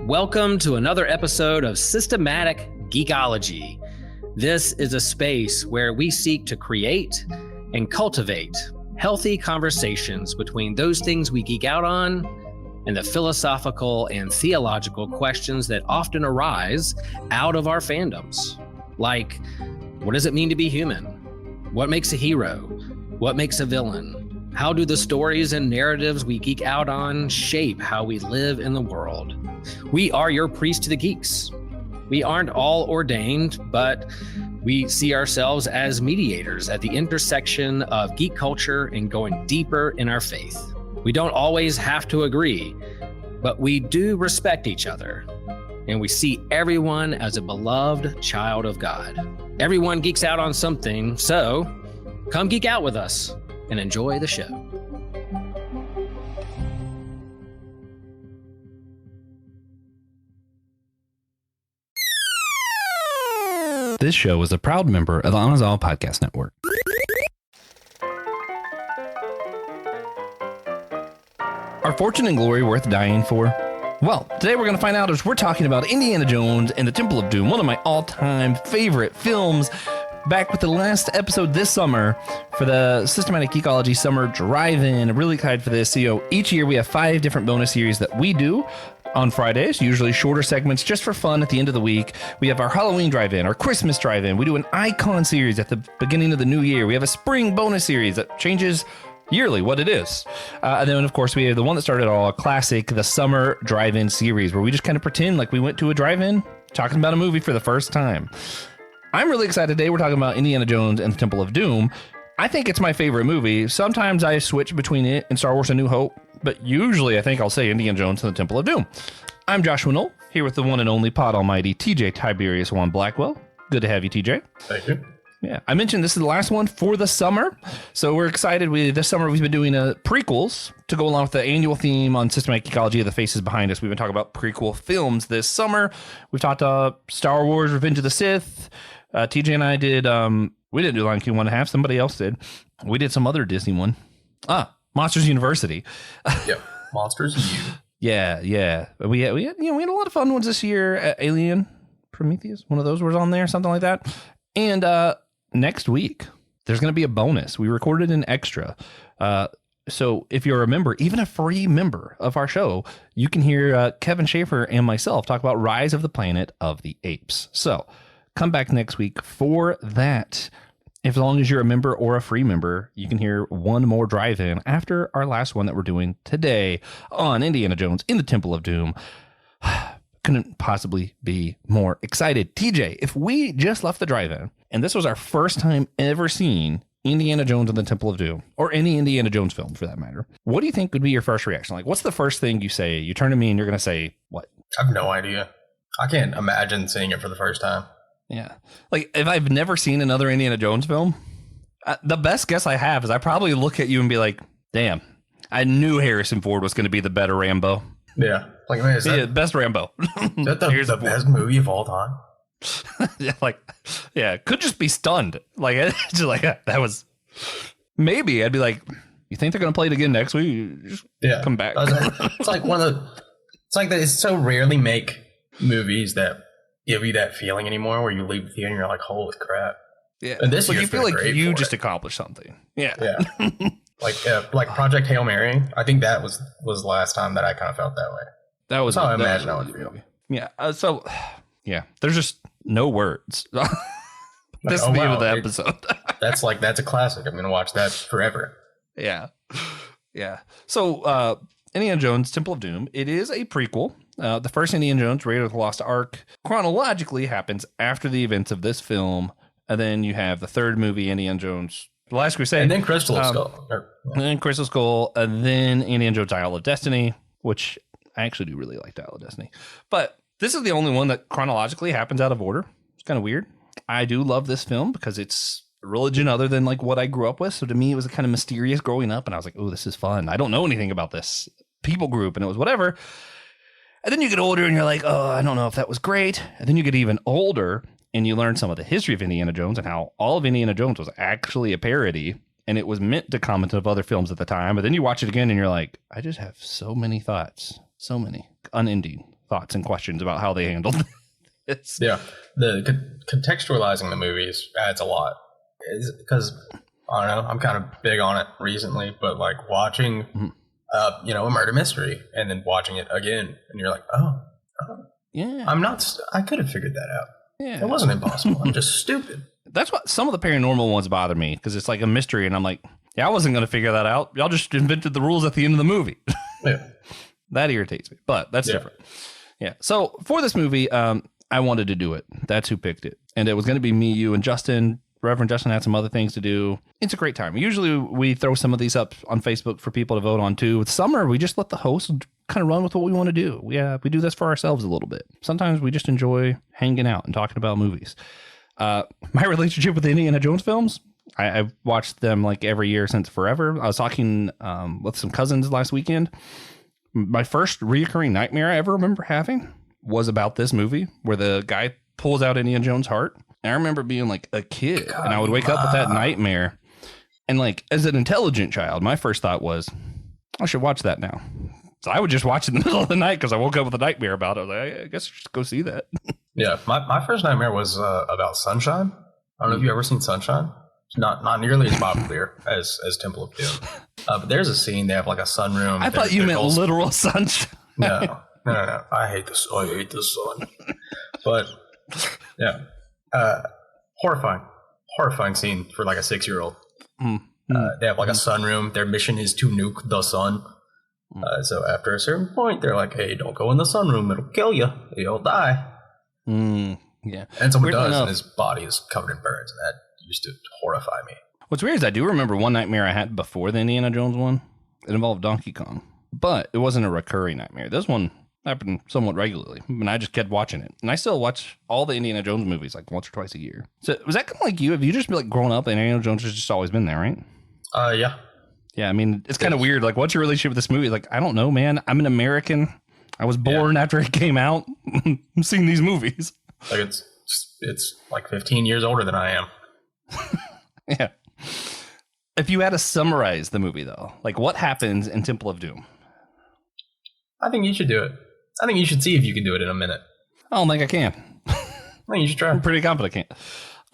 Welcome to another episode of Systematic Geekology. This is a space where we seek to create and cultivate healthy conversations between those things we geek out on and the philosophical and theological questions that often arise out of our fandoms. Like, what does it mean to be human? What makes a hero? What makes a villain? How do the stories and narratives we geek out on shape how we live in the world? We are your priest to the geeks. We aren't all ordained, but we see ourselves as mediators at the intersection of geek culture and going deeper in our faith. We don't always have to agree, but we do respect each other, and we see everyone as a beloved child of God. Everyone geeks out on something, so come geek out with us and enjoy the show. This show is a proud member of the Anazal Podcast Network. Are fortune and glory worth dying for? Well, today we're going to find out as we're talking about Indiana Jones and the Temple of Doom, one of my all-time favorite films. Back with the last episode this summer for the Systematic Geekology Summer Drive-In. I'm really excited for this. So each year we have 5 different bonus series that we do on Fridays, usually shorter segments just for fun at the end of the week. We have our Halloween drive-in, our Christmas drive-in. We do an icon series at the beginning of the new year. We have a spring bonus series that changes yearly what it is. And then, of course, we have the one that started all, a classic, the Summer Drive-In series, where we just kind of pretend like we went to a drive-in talking about a movie for the first time. I'm really excited today. We're talking about Indiana Jones and the Temple of Doom. I think it's my favorite movie. Sometimes I switch between it and Star Wars A New Hope, but usually I think I'll say Indiana Jones and the Temple of Doom. I'm Joshua Noel, here with the one and only Pod Almighty TJ Tiberius Juan Blackwell. Good to have you, TJ. Thank you. Yeah, I mentioned this is the last one for the summer, so we're excited. This summer we've been doing prequels to go along with the annual theme on Systematic Geekology of the Faces Behind Us. We've been talking about prequel films this summer. We've talked Star Wars Revenge of the Sith. TJ and I did, we didn't do Lion King 1.5, somebody else did. We did some other Disney one. Monsters University. Yep, Monsters U. Yeah. We had a lot of fun ones this year. Alien, Prometheus, one of those was on there, something like that. And next week, there's going to be a bonus. We recorded an extra. So if you're a member, even a free member of our show, you can hear Kevin Schaefer and myself talk about Rise of the Planet of the Apes. So come back next week for that. As long as you're a member or a free member, you can hear one more drive-in after our last one that we're doing today on Indiana Jones in the Temple of Doom. Couldn't possibly be more excited. TJ, if we just left the drive-in and this was our first time ever seeing Indiana Jones and the Temple of Doom, or any Indiana Jones film for that matter, what do you think would be your first reaction? Like, what's the first thing you say? You turn to me and you're going to say what? I have no idea. I can't imagine seeing it for the first time. Yeah. Like, if I've never seen another Indiana Jones film, the best guess I have is I probably look at you and be like, damn, I knew Harrison Ford was going to be the better Rambo. Yeah. Like, man, is that, best Rambo. is that the best movie of all time? Could just be stunned. Like, just like that was, maybe I'd be like, you think they're going to play it again next week? Just come back. It's like they so rarely make movies that give you that feeling anymore, where you leave the theater and you're like, holy crap. Yeah. And this you feel like you just accomplished something. Yeah. Like Project Hail Mary. I think that was the last time that I kind of felt that way. That was how I imagine I would feel. Yeah. There's just no words. This is the end of the episode. That's a classic. I'm gonna watch that forever. Yeah. So Indiana Jones Temple of Doom, it is a prequel. The first Indiana Jones, Raiders of the Lost Ark, chronologically happens after the events of this film, and then you have the third movie, Indiana Jones The Last Crusade, and then Crystal Skull, and then Crystal Skull, and then Indiana Jones Dial of Destiny, which I actually do really like Dial of Destiny. But this is the only one that chronologically happens out of order. It's kind of weird. I do love this film because it's religion other than like what I grew up with. So to me, it was kind of mysterious growing up. And I was like, oh, this is fun. I don't know anything about this people group. And it was whatever. And then you get older and you're like, oh, I don't know if that was great. And then you get even older and you learn some of the history of Indiana Jones and how all of Indiana Jones was actually a parody. And it was meant to comment of other films at the time. But then you watch it again and you're like, I just have so many thoughts So many unending thoughts and questions about how they handled this. Yeah, contextualizing the movies adds a lot. Because I don't know, I'm kind of big on it recently, but like watching, a murder mystery and then watching it again, and you're like, oh yeah, I could have figured that out. Yeah, it wasn't impossible. I'm just stupid. That's what some of the paranormal ones bother me, because it's like a mystery, and I'm like, yeah, I wasn't going to figure that out. Y'all just invented the rules at the end of the movie. Yeah. That irritates me, but that's different. Yeah. So for this movie, I wanted to do it. That's who picked it. And it was going to be me, you, and Justin. Reverend Justin had some other things to do. It's a great time. Usually we throw some of these up on Facebook for people to vote on too. With summer, we just let the host kind of run with what we want to do. We do this for ourselves a little bit. Sometimes we just enjoy hanging out and talking about movies. My relationship with the Indiana Jones films, I've watched them like every year since forever. I was talking with some cousins last weekend. My first reoccurring nightmare I ever remember having was about this movie where the guy pulls out Indiana Jones' heart. And I remember being like a kid, and I would wake up with that nightmare. And like, as an intelligent child, my first thought was, I should watch that now. So I would just watch it in the middle of the night because I woke up with a nightmare about it. I was like, I guess I should go see that. Yeah, my first nightmare was about Sunshine. I don't know if you've ever seen Sunshine. It's not nearly as popular as Temple of Doom. But there's a scene, they have like a sunroom. I thought you meant literal sunshine. No. I hate the sun. But yeah. Horrifying scene for like a 6-year-old. They have like a sunroom. Their mission is to nuke the sun. So after a certain point, they're like, "Hey, don't go in the sunroom. It'll kill you. You'll die." Yeah, and someone does, and his body is covered in burns, and that used to horrify me. What's weird is I do remember one nightmare I had before the Indiana Jones one. It involved Donkey Kong, but it wasn't a recurring nightmare. This one happened somewhat regularly, and I just kept watching it. And I still watch all the Indiana Jones movies like once or twice a year. So was that kind of like you? Have you just been like grown up and Indiana Jones has just always been there, right? Yeah. Yeah, I mean, it's kind of weird. Like, what's your relationship with this movie? Like, I don't know, man. I'm an American. I was born after it came out. I'm seeing these movies. Like, it's like 15 years older than I am. Yeah. If you had to summarize the movie, though, like, what happens in Temple of Doom? I think you should do it. I think you should see if you can do it in a minute. I don't think I can. I think you should try. I'm pretty confident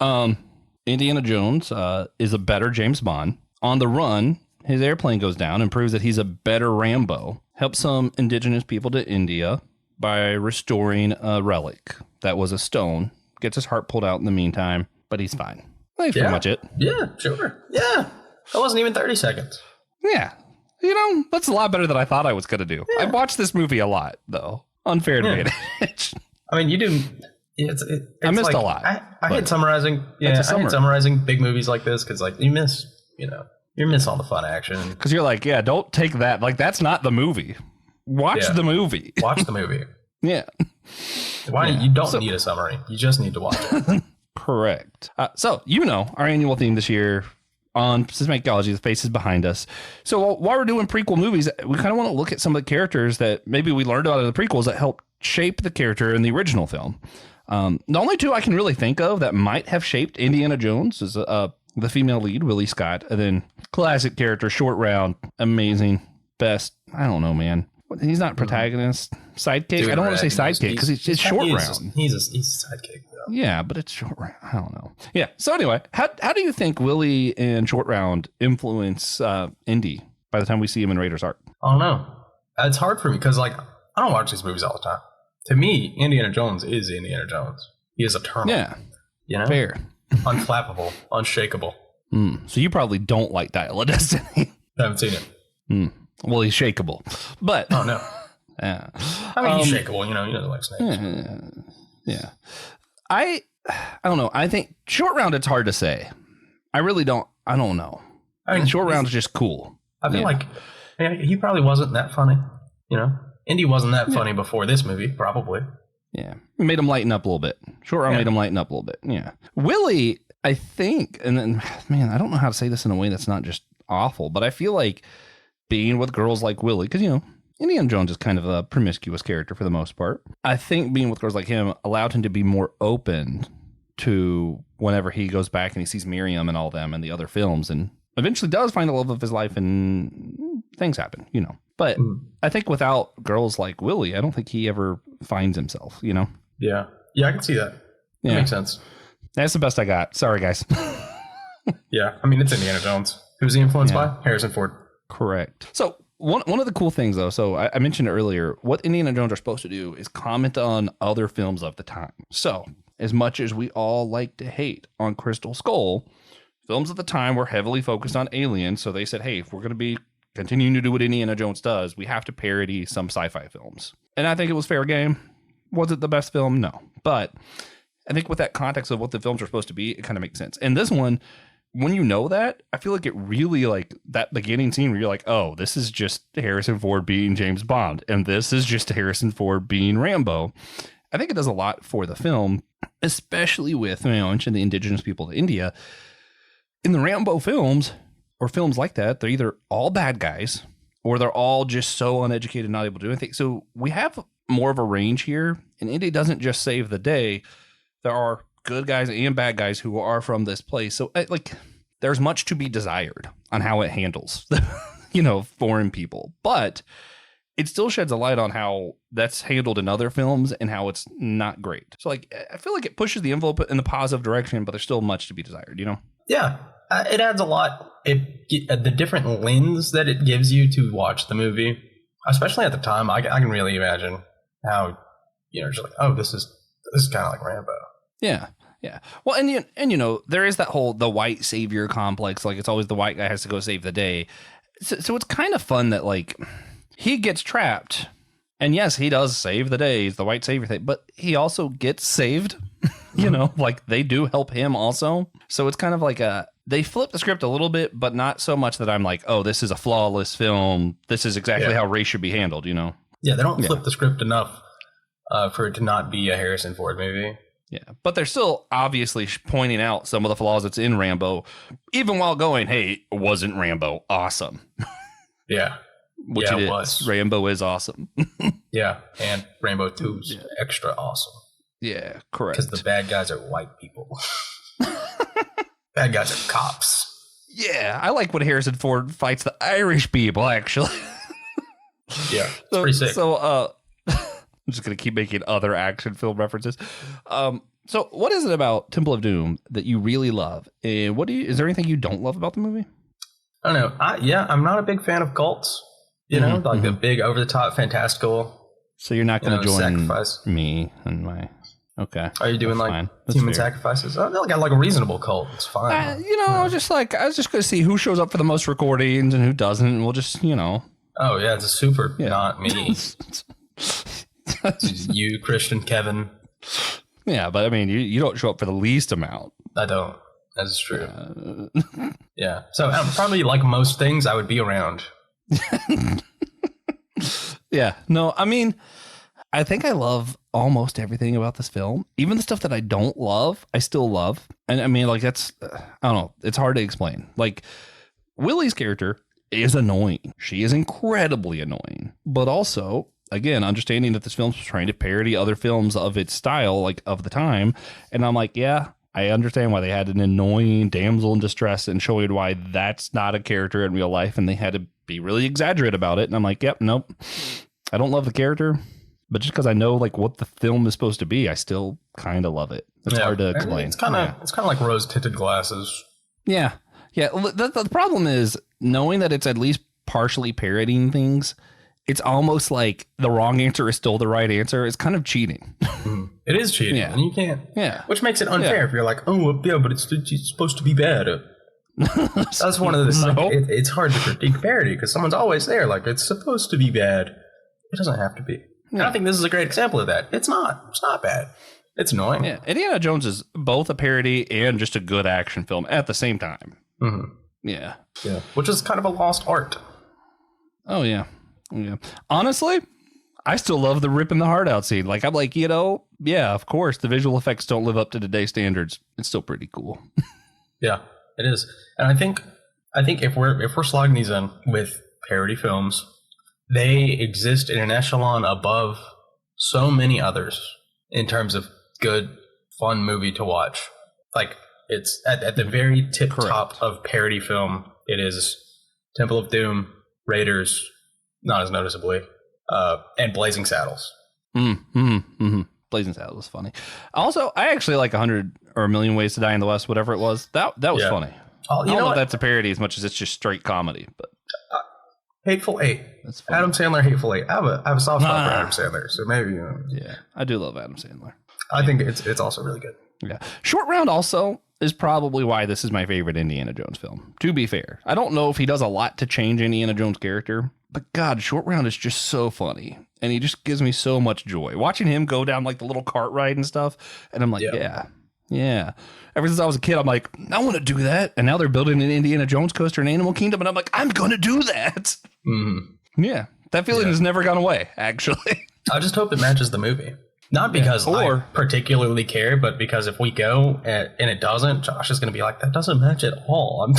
I can't. Indiana Jones is a better James Bond. On the run, his airplane goes down and proves that he's a better Rambo. Helps some indigenous people to India by restoring a relic that was a stone. Gets his heart pulled out in the meantime, but he's fine. That's pretty much it. Yeah, sure. Yeah. That wasn't even 30 seconds. Yeah. You know, that's a lot better than I thought I was going to do. Yeah. I've watched this movie a lot, though. Unfair to admit. I mean, you do. It's I missed like, a lot. I hate summarizing. Yeah, I hate summarizing big movies like this because, like, you miss all the fun action. Because you're like, yeah, don't take that. Like, that's not the movie. Watch the movie. Watch the movie. Yeah. You don't need a summary. You just need to watch it. Correct. So, our annual theme this year on Geekology, the faces behind us. So while we're doing prequel movies, we kind of want to look at some of the characters that maybe we learned about in the prequels that helped shape the character in the original film. The only two I can really think of that might have shaped Indiana Jones is the female lead, Willie Scott, and then classic character, Short Round, amazing, best. I don't know, man. He's not protagonist, sidekick. Dude, I don't want to say sidekick because it's Short Round. He's a sidekick, though. Yeah, but it's Short Round. I don't know. Yeah. So anyway, how do you think Willie and Short Round influence Indy by the time we see him in Raiders Ark? I don't know. It's hard for me because, like, I don't watch these movies all the time. To me, Indiana Jones is Indiana Jones. He is eternal. Yeah. Fair. Unflappable. Unshakable. So you probably don't like Dial of Destiny. I haven't seen it. Well, he's shakeable. But oh no. Yeah. I mean, he's shakeable, he doesn't like snakes. Yeah. I don't know. I think Short Round, it's hard to say. I really don't. I don't know. I mean, Short Round is just cool. I feel like he probably wasn't that funny. Indy wasn't that funny before this movie, probably. Yeah. Made him lighten up a little bit. Short Round made him lighten up a little bit. Yeah. Willie, I think, and then, man, I don't know how to say this in a way that's not just awful, but I feel like being with girls like Willie, because, Indiana Jones is kind of a promiscuous character for the most part. I think being with girls like him allowed him to be more open to whenever he goes back and he sees Miriam and all them and the other films, and eventually does find the love of his life in things happen, you know. But I think without girls like Willie, I don't think he ever finds himself, you know? Yeah. Yeah, I can see that. That makes sense. That's the best I got. Sorry, guys. Yeah. I mean, it's Indiana Jones. Who's he influenced by? Harrison Ford. Correct. So one of the cool things, though, so I mentioned earlier, what Indiana Jones are supposed to do is comment on other films of the time. So as much as we all like to hate on Crystal Skull, films at the time were heavily focused on aliens. So they said, hey, if we're going to be continuing to do what Indiana Jones does, we have to parody some sci-fi films. And I think it was fair game. Was it the best film? No. But I think with that context of what the films are supposed to be, it kind of makes sense. And this one, when you know that, I feel like it really, like, that beginning scene where you're like, oh, this is just Harrison Ford being James Bond, and this is just Harrison Ford being Rambo. I think it does a lot for the film, especially with, I mentioned the indigenous people of India. In the Rambo films, or films like that, they're either all bad guys, or they're all just so uneducated, not able to do anything. So we have more of a range here, and Indy doesn't just save the day. There are good guys and bad guys who are from this place. So, like, there's much to be desired on how it handles, you know, foreign people. But it still sheds a light on how that's handled in other films and how it's not great. So, like, I feel like it pushes the envelope in the positive direction, but there's still much to be desired, you know? Yeah, it adds a lot. The different lens that it gives you to watch the movie, especially at the time, I can really imagine how, you know, just like, oh, this is kind of like Rambo. Yeah. Yeah. Well, and you know, there is that whole, the white savior complex. Like, it's always the white guy has to go save the day. So it's kind of fun that, like, he gets trapped, and yes, he does save the day. He's the white savior thing, but he also gets saved, you know, like, they do help him also. So it's kind of like they flip the script a little bit, but not so much that I'm like, oh, this is a flawless film. This is exactly how race should be handled, you know? Yeah. They don't flip the script enough for it to not be a Harrison Ford movie. Yeah, but they're still obviously pointing out some of the flaws that's in Rambo, even while going, hey, wasn't Rambo awesome? Yeah. Which it is. Rambo is awesome. Yeah, and Rambo 2's extra awesome. Yeah, correct. Because the bad guys are white people. Bad guys are cops. Yeah, I like when Harrison Ford fights the Irish people, actually. Yeah, it's pretty sick. So, I'm just going to keep making other action film references. So what is it about Temple of Doom that you really love? And is there anything you don't love about the movie? I don't know. I'm not a big fan of cults. You know, like the big over-the-top fantastical. So you're not going to join sacrifice. Me and my... Okay. Are you doing like human sacrifices? I got like a reasonable cult. It's fine. You know, I was just going to see who shows up for the most recordings and who doesn't. And we'll just, you know. Oh, yeah. It's a super, not me. You, Christian, Kevin. Yeah, but I mean, you don't show up for the least amount. I don't. That's true. Yeah. So probably like most things, I would be around. Yeah. No, I mean, I think I love almost everything about this film. Even the stuff that I don't love, I still love. And I mean, like, that's, I don't know. It's hard to explain. Like, Willie's character is annoying. She is incredibly annoying. But also, again, understanding that this film's trying to parody other films of its style, like, of the time. And I'm like, yeah, I understand why they had an annoying damsel in distress and showing why that's not a character in real life. And they had to be really exaggerate about it. And I'm like, yep, nope. I don't love the character. But just because I know, like, what the film is supposed to be, I still kind of love it. It's hard to explain. It's kind of like rose-tinted glasses. Yeah. Yeah. The problem is knowing that it's at least partially parodying things. It's almost like the wrong answer is still the right answer. It's kind of cheating. It is cheating. Yeah. And you can't. Yeah. Which makes it unfair if you're like, oh, yeah, but it's supposed to be bad. That's one of the. Like, it's hard to critique parody because someone's always there. Like, it's supposed to be bad. It doesn't have to be. Yeah. I think this is a great example of that. It's not. It's not bad. It's annoying. Yeah. Indiana Jones is both a parody and just a good action film at the same time. Mm-hmm. Yeah. Yeah. Which is kind of a lost art. Oh, yeah. Yeah. Honestly, I still love the ripping the heart out scene. Like, I'm like, you know, yeah, of course, the visual effects don't live up to today's standards. It's still pretty cool. Yeah, it is. And I think if we're slogging these in with parody films, they exist in an echelon above so many others in terms of good, fun movie to watch. Like, it's at the very top of parody film. It is Temple of Doom, Raiders, not as noticeably, and Blazing Saddles. Blazing Saddles was funny. Also, I actually like 100 or A Million Ways to Die in the West, whatever it was. That was funny. I don't know if that's a parody as much as it's just straight comedy. But Hateful Eight. Adam Sandler, Hateful Eight. I have a soft spot for Adam Sandler, so maybe. Yeah, I do love Adam Sandler. I think it's also really good. Yeah, Short Round also is probably why this is my favorite Indiana Jones film. To be fair, I don't know if he does a lot to change Indiana Jones' character, but God, Short Round is just so funny, and he just gives me so much joy watching him go down like the little cart ride and stuff. And I'm like, yeah. Ever since I was a kid, I'm like, I want to do that. And now they're building an Indiana Jones coaster in Animal Kingdom, and I'm like, I'm going to do that. Mm-hmm. Yeah, that feeling has never gone away. Actually, I just hope it matches the movie. Not because I particularly care, but because if we go and it doesn't, Josh is going to be like, that doesn't match at all. I'm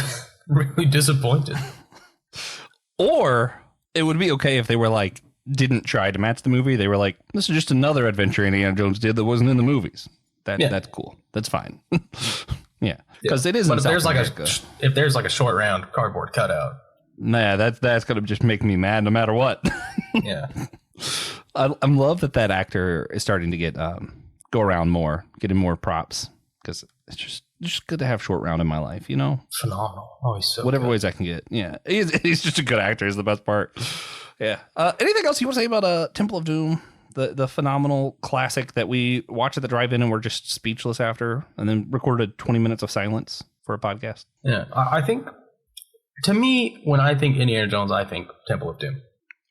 really disappointed. Or it would be okay if they were like, didn't try to match the movie. They were like, this is just another adventure Indiana Jones did that wasn't in the movies. That's cool. That's fine. Yeah. Because it isn't. But if there's like a Short Round cardboard cutout. Nah, that's going to just make me mad no matter what. Yeah. I love that actor is starting to get go around more, getting more props, because it's just good to have Short Round in my life, you know? Phenomenal. Oh, he's so whatever good. ways I can get. Yeah, he's just a good actor is the best part. Yeah. Anything else you want to say about Temple of Doom, the phenomenal classic that we watched at the drive-in and were just speechless after, and then recorded 20 minutes of silence for a podcast? Yeah, I think, to me, when I think Indiana Jones, I think Temple of Doom.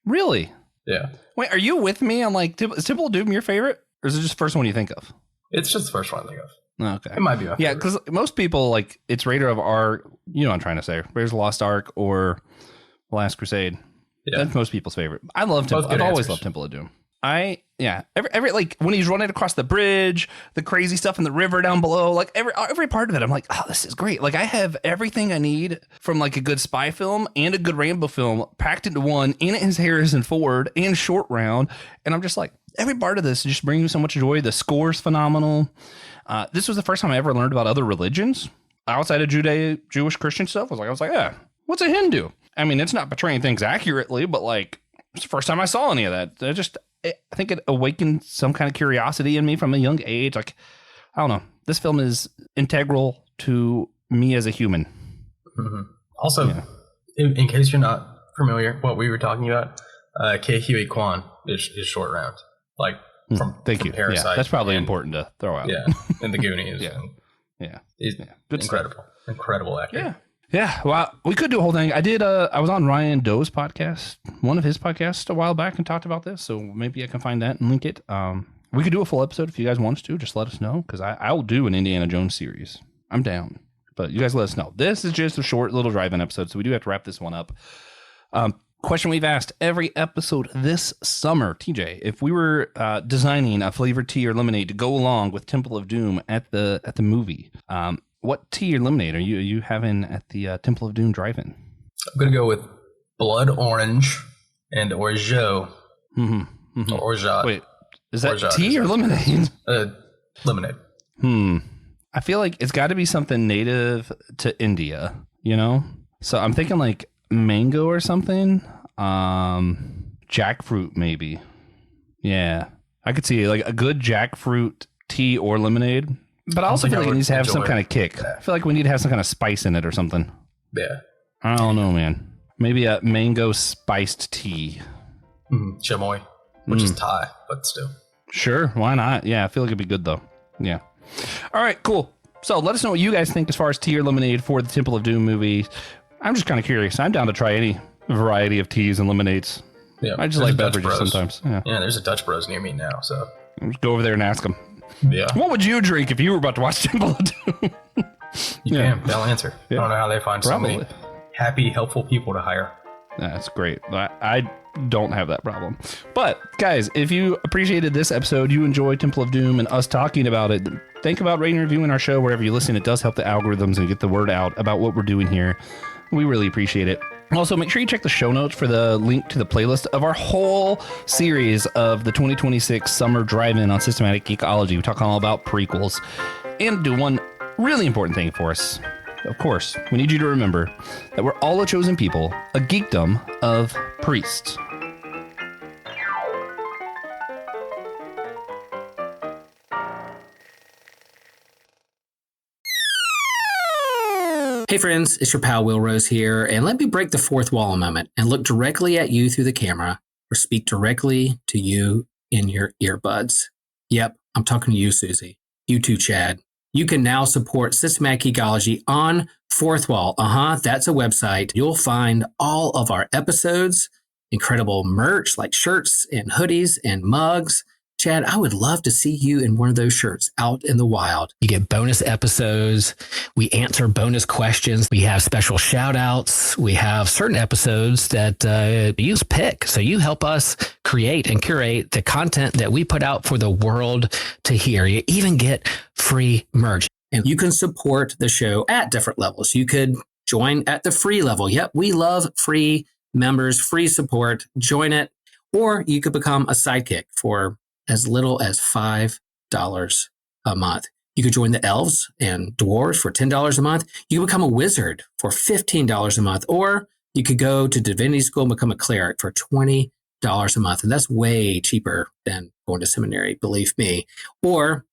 Really? Yeah. Wait, are you with me on like, is Temple of Doom your favorite? Or is it just the first one you think of? It's just the first one I think of. Okay. It might be. Yeah, because most people, like, it's Raider of Ark, you know what I'm trying to say. Raiders of Lost Ark or Last Crusade. Yeah. That's most people's favorite. I love Temple. I've always loved Temple of Doom. Every like when he's running across the bridge, the crazy stuff in the river down below, like every part of it, I'm like, oh, this is great. Like I have everything I need from like a good spy film and a good Rambo film packed into one, and it has Harrison Ford and Short Round, and I'm just like, every part of this just brings me so much joy. The score's phenomenal. This was the first time I ever learned about other religions outside of Jewish Christian stuff. I was like, yeah, what's a Hindu? I mean, it's not portraying things accurately, but like, it's the first time I saw any of that. I think it awakened some kind of curiosity in me from a young age. Like, I don't know. This film is integral to me as a human. Mm-hmm. Also, in case you're not familiar, what we were talking about, Ke Huy Quan is Short Round. Like, from Parasite. Yeah, that's probably important to throw out. Yeah, and the Goonies. He's incredible. Stuff. Incredible actor. Yeah. Yeah, well, we could do a whole thing. I was on Ryan Doe's podcast, one of his podcasts a while back, and talked about this, so maybe I can find that and link it. We could do a full episode if you guys want us to. Just let us know, because I will do an Indiana Jones series. I'm down, but you guys let us know. This is just a short little drive-in episode, so we do have to wrap this one up. Question we've asked every episode this summer, TJ, if we were designing a flavored tea or lemonade to go along with Temple of Doom at the movie, what tea or lemonade are you having at the Temple of Doom drive-in? I'm going to go with blood orange and orgeat. Mm-hmm. Orgeat. Wait, is that tea or lemonade? Lemonade. I feel like it's got to be something native to India, you know? So I'm thinking like mango or something. Jackfruit maybe. Yeah. I could see like a good jackfruit tea or lemonade. But I also feel like it needs to have some kind of kick. I feel like we need to have some kind of spice in it or something. Yeah. I don't know, man. Maybe a mango spiced tea. Chamoy, which is Thai, but still. Sure, why not? Yeah, I feel like it'd be good, though. Yeah. All right, cool. So let us know what you guys think as far as tea or lemonade for the Temple of Doom movie. I'm just kind of curious. I'm down to try any variety of teas and lemonades. Yeah, I just like beverages sometimes. Yeah, there's a Dutch Bros near me now, so. I'll just go over there and ask them. Yeah. What would you drink if you were about to watch Temple of Doom? You can. They'll answer. Yeah. I don't know how they find so many happy, helpful people to hire. That's great. I don't have that problem. But, guys, if you appreciated this episode, you enjoyed Temple of Doom and us talking about it, think about rating and reviewing our show wherever you listen. It does help the algorithms and get the word out about what we're doing here. We really appreciate it. Also, make sure you check the show notes for the link to the playlist of our whole series of the 2026 Summer Drive-In on Systematic Geekology. We talk all about prequels and do one really important thing for us. of course, we need you to remember that we're all a chosen people, a geekdom of priests. Hey friends, it's your pal Will Rose here, and let me break the fourth wall a moment and look directly at you through the camera or speak directly to you in your earbuds. Yep, I'm talking to you, Susie. You too, Chad. You can now support Systematic Geekology on Fourth Wall. That's a website. You'll find all of our episodes, incredible merch like shirts and hoodies and mugs. Chad, I would love to see you in one of those shirts out in the wild. You get bonus episodes. We answer bonus questions. We have special shout outs. We have certain episodes that you pick. So you help us create and curate the content that we put out for the world to hear. You even get free merch. And you can support the show at different levels. You could join at the free level. Yep, we love free members, free support. Join it. Or you could become a sidekick for as little as $5 a month. You could join the elves and dwarves for $10 a month. You could become a wizard for $15 a month, or you could go to divinity school and become a cleric for $20 a month. And that's way cheaper than going to seminary, believe me. Or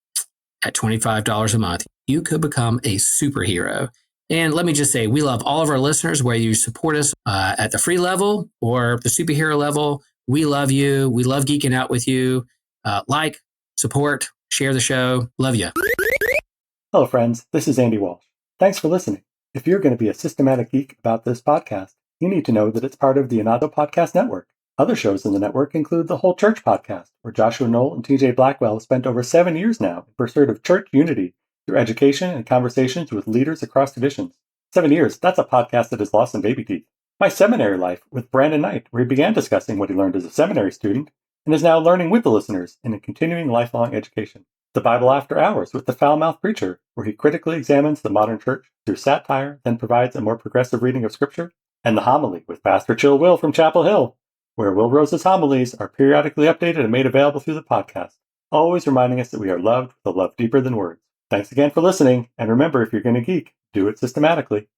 at $25 a month, you could become a superhero. And let me just say, we love all of our listeners, whether you support us at the free level or the superhero level. We love you. We love geeking out with you. Like, support, share the show. Love you. Hello, friends. This is Andy Walsh. Thanks for listening. If you're going to be a systematic geek about this podcast, you need to know that it's part of the Anado Podcast Network. Other shows in the network include the Whole Church Podcast, where Joshua Noel and TJ Blackwell have spent over 7 years now in pursuit of church unity through education and conversations with leaders across traditions. 7 years, that's a podcast that has lost some baby teeth. My Seminary Life with Brandon Knight, where he began discussing what he learned as a seminary student and is now learning with the listeners in a continuing lifelong education. The Bible After Hours with the Foul-Mouthed Preacher, where he critically examines the modern church through satire, then provides a more progressive reading of Scripture. And The Homily with Pastor Chill Will from Chapel Hill, where Will Rose's homilies are periodically updated and made available through the podcast, always reminding us that we are loved with a love deeper than words. Thanks again for listening, and remember, if you're going to geek, do it systematically.